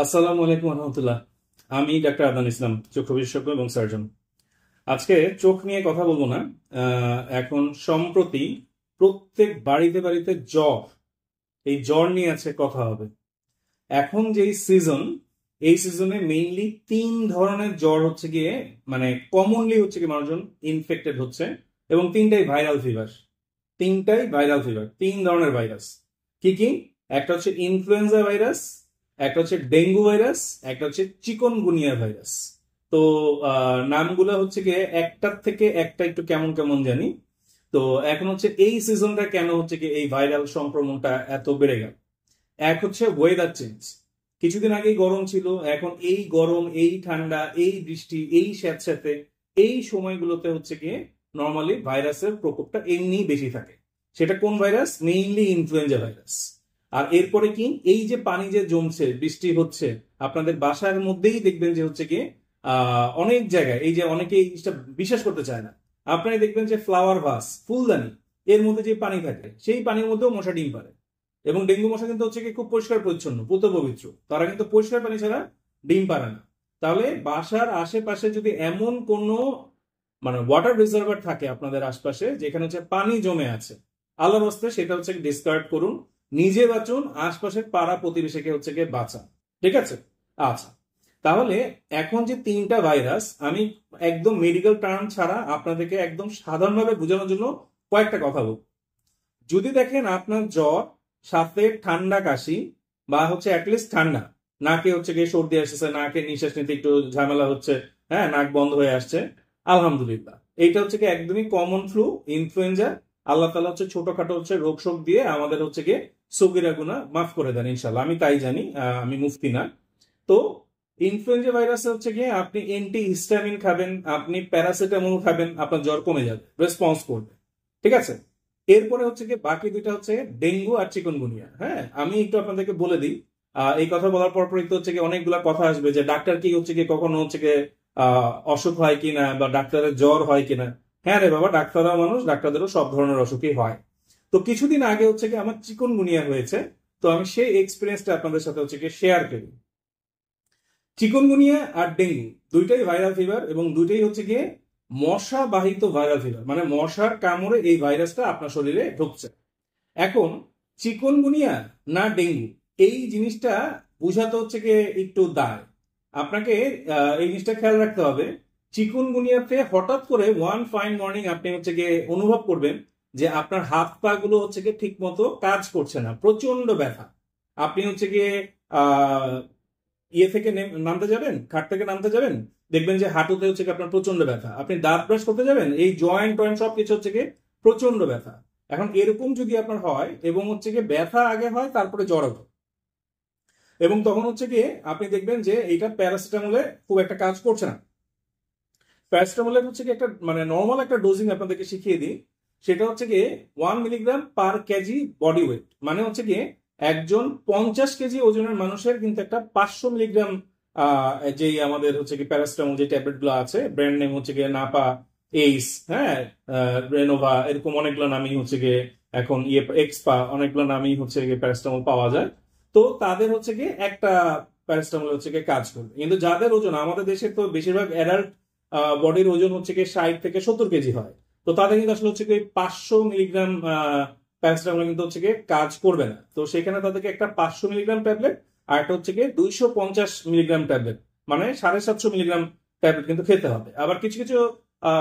আসসালামু আলাইকুম রহমতুল্লাহ। আমি ডাক্তার আদনান ইসলাম, চক্ষু বিশেষজ্ঞ এবং সার্জন। আজকে চোখ নিয়ে কথা বলবো না। এখন সম্প্রতি প্রত্যেক বাড়িতে বাড়িতে জ্বর, এই জ্বর নিয়ে আছে কথা হবে। এখন যেই সিজন, এই সিজনে মেইনলি তিন ধরনের জ্বর হচ্ছে গিয়ে, মানে কমনলি হচ্ছে কি মানুষজন ইনফেক্টেড হচ্ছে, এবং তিনটাই ভাইরাল ফিভার। তিন ধরনের ভাইরাস। কি কি? একটা হচ্ছে ইনফ্লুয়েঞ্জা ভাইরাস, একটা হচ্ছে ডেঙ্গু ভাইরাস, একটা হচ্ছে চিকনগুনিয়া ভাইরাস। তো নামগুলো হচ্ছে গিয়ে একটার থেকে একটা একটু কেমন কেমন জানি। তো এখন হচ্ছে এই সিজনটা কেন হচ্ছে কি এই ভাইরাল সংক্রমণটা এত বেড়ে গেল? এক হচ্ছে ওয়েদার চেঞ্জ। কিছুদিন আগেই গরম ছিল, এখন এই গরম, এই ঠান্ডা, এই বৃষ্টি, এই স্যাঁতস্যাঁতে, এই সময়গুলোতে হচ্ছে গিয়ে নর্মালি ভাইরাসের প্রকোপটা এমনি বেশি থাকে। সেটা কোন ভাইরাস? Mainly influenza virus. আর এরপরে কি, এই যে পানি যে জমছে, বৃষ্টি হচ্ছে, আপনাদের বাসার মধ্যেই দেখবেন যে হচ্ছে গিয়ে অনেক জায়গায়, এই যে অনেকে এই জিনিসটা বিশ্বাস করতে চায় না, আপনারা দেখবেন যে ফ্লাওয়ার ভাস, ফুলদানি, এর মধ্যে যে পানি থাকে সেই পানির মধ্যেও মশা ডিম পারে। এবং ডেঙ্গু মশা কিন্তু হচ্ছে কি খুব পরিষ্কার পরিচ্ছন্ন, পুত পবিত্র, তারা কিন্তু পরিষ্কার পানি ছাড়া ডিম পারে না। তাহলে বাসার আশেপাশে যদি এমন কোনো মানে ওয়াটার রিজার্ভার থাকে আপনাদের আশপাশে, যেখানে হচ্ছে পানি জমে আছে, আল্লাহর রাস্তায় সেটা হচ্ছে ডিসকার্ড করুন। নিজে বাঁচুন, আশপাশের পাড়া প্রতিবেশীকে হচ্ছে গিয়ে বাঁচান। ঠিক আছে? আচ্ছা, তাহলে এখন যে তিনটা ভাইরাস, আমি একদম মেডিকেল টার্ম ছাড়া আপনাদেরকে একদম সাধারণভাবে বোঝানোর জন্য কয়েকটা কথা বলবো। যদি দেখেন আপনার জ্বর, সাথে ঠান্ডা কাশি, বা হচ্ছে অ্যাটলিস্ট ঠান্ডা, নাকে হচ্ছে গিয়ে সর্দি আসছে, নাকে নিঃশ্বাস নিতে একটু ঝামেলা হচ্ছে, হ্যাঁ, নাক বন্ধ হয়ে আসছে, আলহামদুলিল্লাহ, এইটা হচ্ছে কি একদমই কমন ফ্লু, ইনফ্লুয়েঞ্জা। আল্লাহ তালা হচ্ছে ছোটখাটো হচ্ছে রোগ শোক দিয়ে আমাদের হচ্ছে গিয়ে সগিরা গুনাহ মাফ করে দেন ইনশাল্লাহ, আমি তাই জানি, আমি মুফতি না। তো ইনফ্লুয়েঞ্জা ভাইরাস হচ্ছে গিয়ে আপনি অ্যান্টি হিস্টামিন খাবেন, আপনি প্যারাসিটামল খাবেন, আপনার জ্বর কমে যাবে, রেসপন্স করবে। ঠিক আছে? এরপরে হচ্ছে কি বাকি দুইটা হচ্ছে ডেঙ্গু আর চিকনগুনিয়া। হ্যাঁ, আমি একটু আপনাদেরকে বলে দিই। এই কথা বলার পর পরই তো হচ্ছে কি অনেকগুলা কথা আসবে যে ডাক্তার কি হচ্ছে কি কখনো হচ্ছে কি অসুখ হয় কিনা, বা ডাক্তারের জ্বর হয় কিনা। হ্যাঁ রে বাবা, ডাক্তাররাও মানুষ, ডাক্তারদেরও সব ধরনের অসুখই হয়। তো কিছুদিন আগে হচ্ছে কি আমার চিকনগুনিয়া হয়েছে। তো আমি সেই এক্সপিরিয়েন্সটা আপনাদের সাথে হচ্ছে কি শেয়ার করি। চিকনগুনিয়া আর ডেঙ্গু দুইটাই ভাইরাল ফিভার, এবং দুইটাই হচ্ছে গিয়ে মশা বাহিত ভাইরাল ফিভার, মানে মশার কামড়ে এই ভাইরাসটা আপনার শরীরে ঢুকছে। এখন চিকনগুনিয়া না ডেঙ্গু, এই জিনিসটা বোঝাতে হচ্ছে গিয়ে একটু দায়। আপনাকে এই জিনিসটা খেয়াল রাখতে হবে। চিকুনগুনিয়াতে হঠাৎ করে ওয়ান ফাইন মর্নিং আপনি হচ্ছে গিয়ে অনুভব করবেন যে আপনার হাত পা গুলো হচ্ছে গিয়ে ঠিক মতো কাজ করছে না, প্রচন্ড ব্যথা। আপনি হচ্ছে গিয়ে আহ ইয়ে থেকে নামতে যাবেন, খাট থেকে নামতে যাবেন, দেখবেন যে হাঁটুতে হচ্ছে কি আপনার প্রচন্ড ব্যথা। আপনি দাঁত ব্রাশ করতে যাবেন, এই জয়েন্ট টয়েন্ট সবকিছু হচ্ছে কি প্রচন্ড ব্যথা। এখন এরকম যদি আপনার হয়, এবং হচ্ছে কি ব্যথা আগে হয় তারপরে জ্বর হবে, এবং তখন হচ্ছে কি আপনি দেখবেন যে এইটা প্যারাসিটামলে খুব একটা কাজ করছে না। প্যারাসিটামলের হচ্ছে কি একটা মানে নর্মাল একটা ডোজিং আপনাদেরকে শিখিয়ে দিই। সেটা হচ্ছে কি 1 milligram per KG body weight, মানে হচ্ছে কি একজন 50 কেজি ওজনের মানুষের কিন্তু একটা 500 মিলিগ্রাম যেই আমাদের হচ্ছে কি প্যারাসিটামল যে ট্যাবলেট গুলো আছে, ব্র্যান্ড নেম হচ্ছে গিয়ে নাপা, এইস, হ্যাঁ, রেনোভা, এরকম অনেকগুলো নামই হচ্ছে গিয়ে এখন ইয়ে এক্সপা, অনেকগুলো নামই হচ্ছে গিয়ে প্যারাসিটামল পাওয়া যায়। তো তাদের হচ্ছে গিয়ে একটা প্যারাসিটামল হচ্ছে গিয়ে কাজ করবে। কিন্তু যাদের ওজন, আমাদের দেশে তো বেশিরভাগ অ্যাডাল্ট বডির ওজন হচ্ছে কি 60 থেকে 70 কেজি হয়। তো তাদের কিন্তু আসলে হচ্ছে কি 500 মিলিগ্রাম প্যারাসিটামল কিন্তু হচ্ছে কি কাজ করবে না। তো সেখানে তাদেরকে একটা 500 মিলিগ্রাম ট্যাবলেট, আর একটা হচ্ছে কি 250 মিলিগ্রাম ট্যাবলেট, মানে 750 মিলিগ্রাম ট্যাবলেট কিন্তু খেতে হবে। আবার কিছু কিছু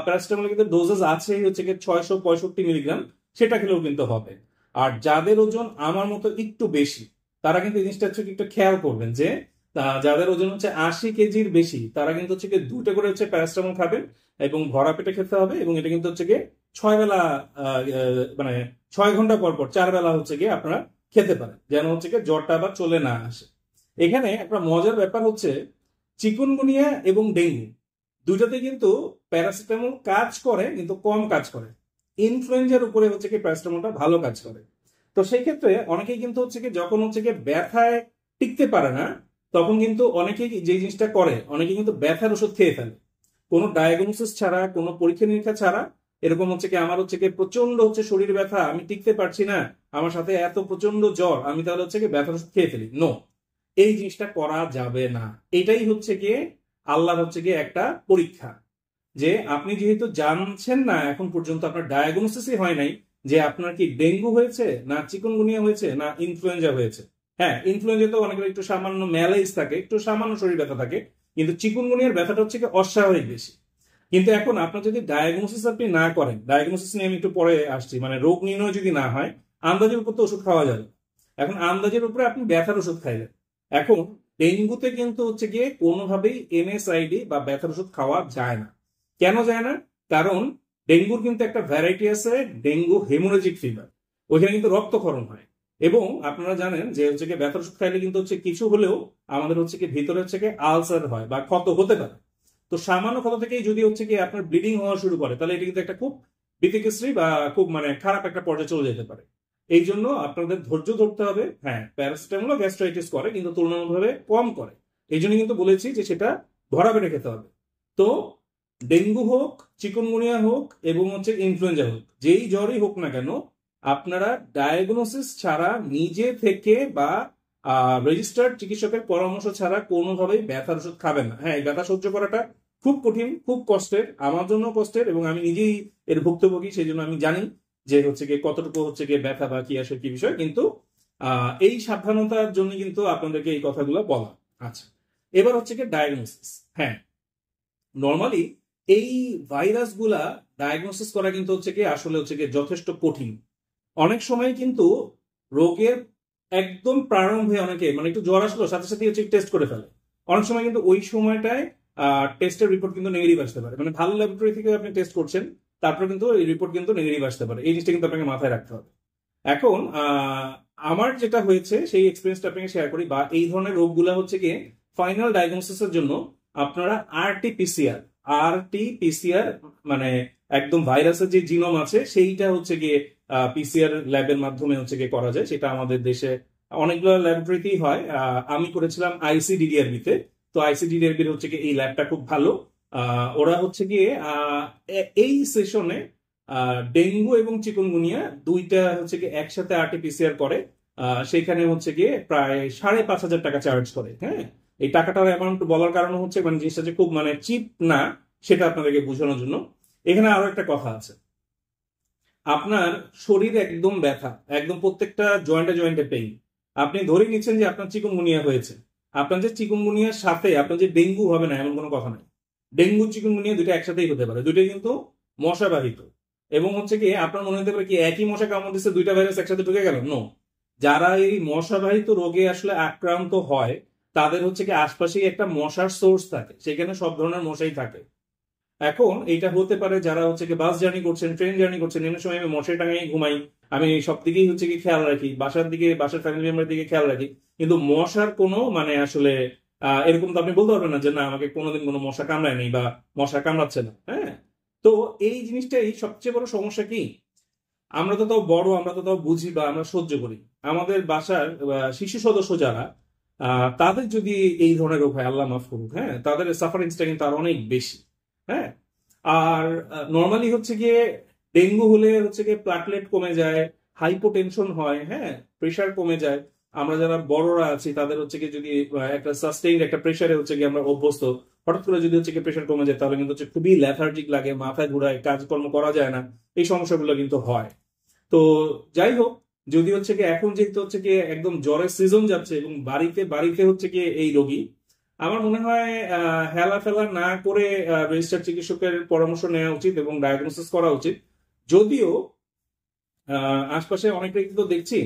প্যারাসিটামল কিন্তু ডোজেস আছে হচ্ছে কি 665 মিলিগ্রাম, সেটা খেলেও কিন্তু হবে। আর যাদের ওজন আমার মতো একটু বেশি, তারা কিন্তু এই জিনিসটা হচ্ছে কি একটু খেয়াল করবেন যে যাদের ওজন হচ্ছে 80 কেজির বেশি, তারা কিন্তু হচ্ছে কি দুটো করে হচ্ছে প্যারাসিটামল খাবেন, এবং ভরা পেটে খেতে হবে। এবং এটা কিন্তু হচ্ছে গিয়ে 6 বেলা, মানে 6 ঘন্টা পর পর 4 বেলা হচ্ছে গিয়ে আপনারা খেতে পারেন, যেন হচ্ছে গিয়ে জ্বরটা আবার চলে না আসে। এখানে একটা মজার ব্যাপার হচ্ছে, চিকুনগুনিয়া এবং ডেঙ্গু দুইটাতে কিন্তু প্যারাসিটামল কাজ করে, কিন্তু কম কাজ করে। ইনফ্লুয়েঞ্জার উপরে হচ্ছে কি প্যারাসিটামলটা ভালো কাজ করে। তো সেই ক্ষেত্রে অনেকেই কিন্তু হচ্ছে কি যখন হচ্ছে কি ব্যথায় টিকতে পারে না, তখন কিন্তু অনেকেই যে জিনিসটা করে, অনেকে কিন্তু ব্যথার ওষুধ খেয়ে ফেলে কোনো ডায়াগনোসিস ছাড়া, কোনো পরীক্ষা নিরীক্ষা ছাড়া। এরকম হচ্ছে কি আমার হচ্ছে কি প্রচন্ড হচ্ছে শরীর ব্যথা, আমি টিকতে পারছি না, আমার সাথে এত প্রচন্ড জ্বর, আমি তাহলে হচ্ছে কি ব্যথার ওষুধ খেয়ে ফেলি। নো, এই জিনিসটা করা যাবে না। এটাই হচ্ছে গিয়ে আল্লাহর হচ্ছে গিয়ে একটা পরীক্ষা, যে আপনি যেহেতু জানছেন না, এখন পর্যন্ত আপনার ডায়াগনোসিসই হয় নাই যে আপনার কি ডেঙ্গু হয়েছে না চিকুনগুনিয়া হয়েছে না ইনফ্লুয়েঞ্জা হয়েছে। হ্যাঁ, ইনফ্লুয়েঞ্জা তো অনেকের একটু সামান্য ম্যালেজ থাকে, একটু সামান্য শরীর ব্যথা থাকে, কিন্তু চিকুনগুনিয়ার ব্যথাটা হচ্ছে কি অস্বাভাবিক বেশি। কিন্তু এখন আপনার যদি ডায়াগনোসিস আপনি না করেন, ডায়াগনোসিস নিয়ে আমি একটু পরে আসছি, মানে রোগ নির্ণয় যদি না হয়, আন্দাজের উপর তো ওষুধ খাওয়া যাবে। এখন আন্দাজের উপরে আপনি ব্যথার ওষুধ খাইলেন। এখন ডেঙ্গুতে কিন্তু হচ্ছে গিয়ে কোনোভাবেই এনএসআইডি বা ব্যথার ওষুধ খাওয়া যায় না। কেন যায় না? কারণ ডেঙ্গুর কিন্তু একটা ভ্যারাইটি আছে, ডেঙ্গু হেমোরেজিক ফিভার, ওইখানে কিন্তু রক্তক্ষরণ হয়। এবং আপনারা জানেন যে হচ্ছে কি ব্যথার ওষুধ খাইলে কিন্তু হচ্ছে কিছু হলেও আমাদের হচ্ছে কি ভিতরে হচ্ছে কি আলসার হয় বা ক্ষত হতে পারে। তো সামান্য ক্ষত থেকেই যদি হচ্ছে কি আপনার ব্লিডিং হওয়া শুরু করে, তাহলে এটা কিন্তু একটা খুব বিতিকিচ্ছিরি বা খুব মানে খারাপ একটা পর্যায়ে চলে যেতে পারে। এই জন্য আপনাদের ধৈর্য ধরতে হবে। হ্যাঁ, প্যারাসিটামলও গ্যাস্ট্রাইটিস করে, কিন্তু তুলনামূলকভাবে কম করে। এই জন্য কিন্তু বলেছি যে সেটা ধরা বেঁধে খেতে হবে। তো ডেঙ্গু হোক, চিকুনগুনিয়া হোক এবং হচ্ছে ইনফ্লুয়েঞ্জা হোক, যেই জ্বরই হোক না কেন, আপনারা ডায়াগনোসিস ছাড়া নিজে থেকে বা রেজিস্টার্ড চিকিৎসকের পরামর্শ ছাড়া কোনোভাবেই ব্যথার ওষুধ খাবেন না। হ্যাঁ, এই ব্যথা সহ্য করাটা খুব কঠিন, খুব কষ্টের, আমার জন্য কষ্টের, এবং আমি নিজেই এর ভুক্তভোগী, সেই জন্য আমি জানি যে হচ্ছে গিয়ে কতটুকু হচ্ছে গিয়ে ব্যথা বা কি আসে কি বিষয়। কিন্তু এই সাবধানতার জন্য কিন্তু আপনাদেরকে এই কথাগুলো বলা। আচ্ছা, এবার হচ্ছে গিয়ে ডায়াগনোসিস। হ্যাঁ, নর্মালি এই ভাইরাসগুলা ডায়াগনোসিস করা কিন্তু হচ্ছে কি আসলে হচ্ছে কি যথেষ্ট কঠিন। অনেক সময় কিন্তু রোগের একদম প্রারম্ভে অনেকে মানে একটু জ্বর আসলো সাথে সাথে হচ্ছে টেস্ট করে ফেলে। অনেক সময় কিন্তু ওই সময়টায় টেস্টের রিপোর্ট কিন্তু নেগেটিভ আসতে পারে, মানে ভালো ল্যাবরেটরি থেকে আপনি টেস্ট করছেন, তারপর কিন্তু এই রিপোর্ট কিন্তু নেগেটিভ আসতে পারে। এই জিনিসটা কিন্তু আপনাকে মাথায় রাখতে হবে। এখন আমার যেটা হয়েছে সেই এক্সপিরিয়েন্সটা আপনাকে শেয়ার করি, বা এই ধরনের রোগগুলা হচ্ছে গিয়ে ফাইনাল ডায়াগনোসিসের জন্য আপনারা আরটি পিসিআর মানে একদম ভাইরাসের যে জিনোম আছে সেইটা হচ্ছে গিয়ে পিসিআর ল্যাবের মাধ্যমে হচ্ছে গিয়ে করা যায়। সেটা আমাদের দেশে অনেকগুলো ল্যাবরেটরিতেই হয়। আমি করেছিলাম আইসিডিডিআরবি তে। তো আইসিডিডিআরবির হচ্ছে গিয়ে এই ল্যাবটা খুব ভালো। ওরা হচ্ছে গিয়ে এই সেশনে ডেঙ্গু এবং চিকুনগুনিয়া দুইটা হচ্ছে গিয়ে একসাথে আরটিপিসিআর করে। সেখানে হচ্ছে গিয়ে প্রায় 5,500 টাকা চার্জ করে। হ্যাঁ, এই টাকাটার অ্যামাউন্ট বলার কারণ হচ্ছে মানে জিনিসটা যে খুব মানে চিপ না, সেটা আপনাদেরকে বোঝানোর জন্য। এখানে আরো একটা কথা আছে, আপনার শরীর একদম ব্যথা, একদম প্রত্যেকটা জয়েন্টে জয়েন্টে পেইন, আপনি ধরে নিচ্ছেন যে আপনার চিকুনগুনিয়া হয়েছে। আপনার যে চিকুনগুনিয়ার সাথে আপনার যে ডেঙ্গু হবে না এমন কোনো কথা নাই। ডেঙ্গু চিকুনগুনিয়া দুটো একসাথেই হতে পারে, দুটোই কিন্তু মশাবাহিত। এবং হচ্ছে কি আপনার মনে হতে পারে কি একই মশা কামড় দিচ্ছে, দুইটা ভাইরাস একসাথে ঢুকে গেল। নো, যারা এই মশাবাহিত রোগে আসলে আক্রান্ত হয় তাদের হচ্ছে কি আশপাশেই একটা মশার সোর্স থাকে, সেখানে সব ধরনের মশাই থাকে। এখন এইটা হতে পারে যারা হচ্ছে কি বাস জার্নি করছেন, ট্রেন জার্নি করছেন, এমন সময় আমি মশারি টাঙাই ঘুমাই, আমি সব দিকেই হচ্ছে কি খেয়াল রাখি, বাসার দিকে বাসার ফ্যামিলি মেম্বার দিকে খেয়াল রাখি, কিন্তু মশার কোনো মানে আসলে এরকম তো আপনি বলতে পারবেন না যে না আমাকে কোনোদিন কোনো মশা কামড়ায় নেই বা মশা কামড়াচ্ছে না। হ্যাঁ, তো এই জিনিসটাই সবচেয়ে বড় সমস্যা কি, আমরা তো তাও বড়, আমরা তো তাও বুঝি বা আমরা সহ্য করি। আমাদের বাসার শিশু সদস্য যারা তাদের যদি এই ধরনের রোগ হয়, আল্লাহ মাফ করুক, হ্যাঁ, তাদের সাফারিংসটা কিন্তু আর অনেক বেশি। হ্যাঁ, আর নর্মালি হচ্ছে গিয়ে ডেঙ্গু হলে হচ্ছে গিয়ে প্লাটলেট কমে যায়, হাইপোটেনশন হয়, হ্যাঁ, প্রেশার কমে যায়। আমরা যারা বড়রা আছি তাদের হচ্ছে গিয়ে যদি একটা সাস্টেইন একটা প্রেশারে হচ্ছে গিয়ে আমরা অভ্যস্ত, হঠাৎ করে যদি হচ্ছে গিয়ে প্রেশার কমে যায় তাহলে কিন্তু হচ্ছে খুবই ল্যাথার্জিক লাগে, মাথায় ঘুরায়, কাজকর্ম করা যায় না, এই সমস্যাগুলো কিন্তু হয়। তো যাই হোক, যদি হচ্ছে কি এখন যেহেতু হচ্ছে কি একদম জ্বরের সিজন যাচ্ছে এবং বাড়িতে বাড়িতে হচ্ছে কি এই রোগী, আমার মনে হয় হেলা ফেলা না করে রেজিস্টার্ড চিকিৎসকের পরামর্শ নেওয়া উচিত এবং ডায়াগনোসিস করা উচিত। যদিও আশপাশে অনেকেই কিন্তু দেখছি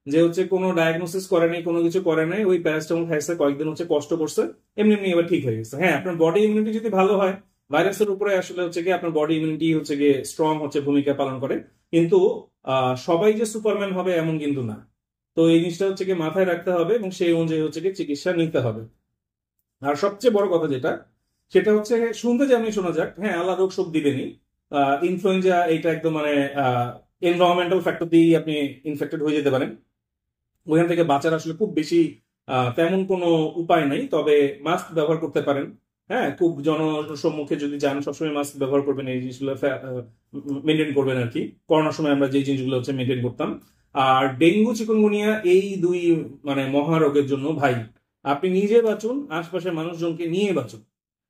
যে হচ্ছে কোনো ডায়াগনোসিস করে নাই, কোনো কিছু করে নাই, ওই প্যারাসিটামল খাইছে, কয়েকদিন হচ্ছে কষ্ট করছে, এমনি এমনি এবার ঠিক হয়ে গেছে। হ্যাঁ, আপনার বডি ইমিউনিটি যদি ভালো হয়, ভাইরাসের উপরে আসলে হচ্ছে গিয়ে আপনার বডি ইমিউনিটি হচ্ছে গিয়ে স্ট্রং হচ্ছে ভূমিকা পালন করে, কিন্তু সবাই যে সুপারম্যান হবে এমন কিন্তু না। তো এই জিনিসটা হচ্ছে গিয়ে মাথায় রাখতে হবে এবং সেই অনুযায়ী হচ্ছে গিয়ে চিকিৎসা নিতে হবে। আর সবচেয়ে বড় কথা যেটা, সেটা হচ্ছে শুনতে যেমন শোনা যাক, হ্যাঁ আল্লাহ রোগ শোক দিবেনি, ইনফ্লুয়েঞ্জা এটা একদম মানে এনভায়রনমেন্টাল ফ্যাক্টর দিয়েই আপনি ইনফেক্টেড হয়ে যেতে পারেন, ওইখান থেকে বাঁচার আসলে খুব বেশি তেমন কোনো উপায় নাই। তবে মাস্ক ব্যবহার করতে পারেন। হ্যাঁ, খুব জনসম্মুখে যদি যান সবসময় মাস্ক ব্যবহার করবেন, এই জিনিসগুলো মেনটেন করবেন আর কি। করোনার সময় আমরা যে জিনিসগুলো হচ্ছে মেনটেন করতাম। আর ডেঙ্গু চিকুনগুনিয়া এই দুই মানে মহারোগের জন্য ভাই আপনি নিজে বাঁচুন, আশপাশের মানুষজনকে নিয়ে বাঁচুন।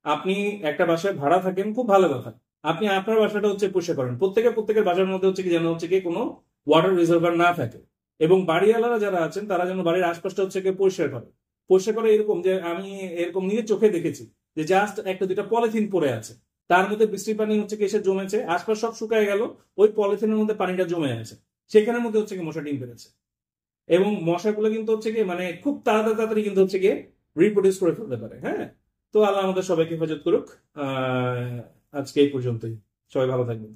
আপনি একটা বাসায় ভাড়া থাকেন, খুব ভালো কথা। আপনি আপনার বাসাটা হচ্ছে পরিষ্কার করেন। প্রত্যেকের বাসার মধ্যে হচ্ছে কি যেন হচ্ছে কি কোনো ওয়াটার রিজার্ভার না থাকে, এবং বাড়িওয়ালারা যারা আছেন তারা যেন বাড়ির আশপাশটা হচ্ছে কি পরিষ্কার করে। পরিষ্কার করে এরকম যে আমি এরকম নিজের চোখে দেখেছি যে জাস্ট একটা দুইটা পলিথিন পড়ে আছে, তার মধ্যে বৃষ্টির পানি হচ্ছে কি এসে জমেছে, আশপাশ সব শুকায় গেল, ওই পলিথিনের মধ্যে পানিটা জমে আছে, সেখানের মধ্যে হচ্ছে কি মশা ডিম পেড়েছে। এবং মশাগুলো কিন্তু হচ্ছে কি মানে খুব তাড়াতাড়ি তাড়াতাড়ি কিন্তু হচ্ছে গিয়ে রিপ্রোডিউস করে ফেলতে পারে। হ্যাঁ, তো আল্লাহ আমাদের সবাইকে হেফাজত করুক। আজকে এই পর্যন্তই। সবাই ভালো থাকবেন।